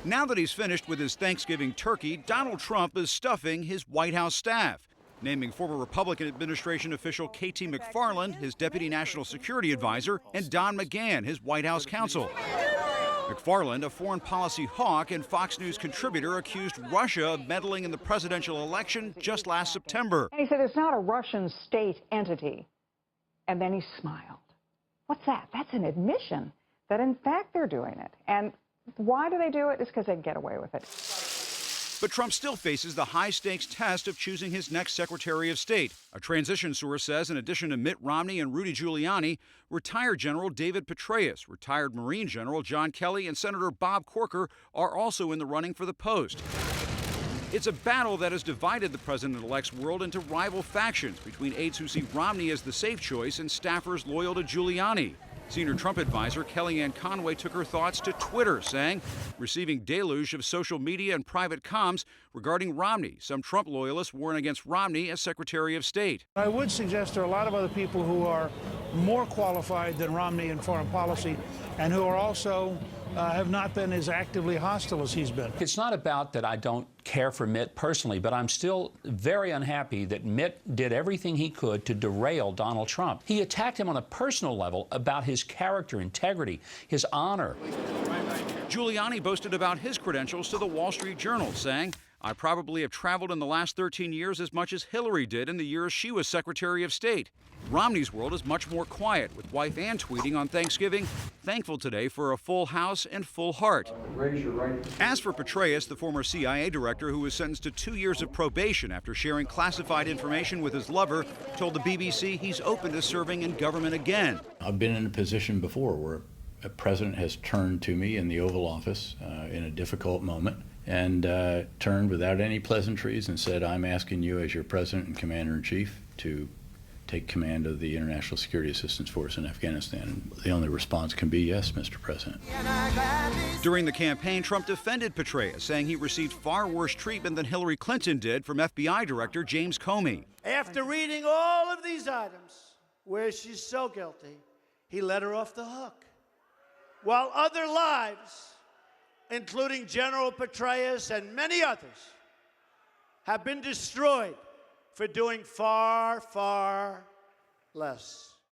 Now that he's finished with his Thanksgiving turkey, Donald Trump is stuffing his White House staff, naming former Republican administration official K.T. McFarland his deputy national security advisor and Don McGahn his White House counsel. McFarland, a foreign policy hawk and Fox News contributor, accused Russia of meddling in the presidential election just last September. And he said it's not a Russian state entity. And then he smiled. What's that? That's an admission that, in fact, they're doing it. And why do they do it? It's because they can get away with it. But Trump still faces the high-stakes test of choosing his next Secretary of State. A transition source says in addition to Mitt Romney and Rudy Giuliani, retired General David Petraeus, retired Marine General John Kelly, and Senator Bob Corker are also in the running for the post. It's a battle that has divided the president-elect's world into rival factions between aides who see Romney as the safe choice and staffers loyal to Giuliani. Senior Trump advisor Kellyanne Conway took her thoughts to Twitter, saying, receiving deluge of social media and private comms regarding Romney. Some Trump loyalists warn against Romney as Secretary of State. I would suggest there are a lot of other people who are more qualified than Romney in foreign policy and who are also have not been as actively hostile as he's been. It's not about that I don't care for Mitt personally, but I'm still very unhappy that Mitt did everything he could to derail Donald Trump. He attacked him on a personal level about his character, integrity, his honor. Giuliani boasted about his credentials to the Wall Street Journal, saying, I probably have traveled in the last 13 years as much as Hillary did in the years she was Secretary of State. Romney's world is much more quiet, with wife Ann tweeting on Thanksgiving, thankful today for a full house and full heart. As for Petraeus, the former CIA director who was sentenced to 2 years of probation after sharing classified information with his lover, told the BBC he's open to serving in government again. I've been in a position before where a president has turned to me in the Oval Office in a difficult moment and turned without any pleasantries and said, I'm asking you as your president and commander-in-chief to take command of the International Security Assistance Force in Afghanistan. And the only response can be yes, Mr. President. During the campaign, Trump defended Petraeus, saying he received far worse treatment than Hillary Clinton did from FBI Director James Comey. After reading all of these items where she's so guilty, he let her off the hook. While other lives, including General Petraeus and many others, have been destroyed for doing far, far less.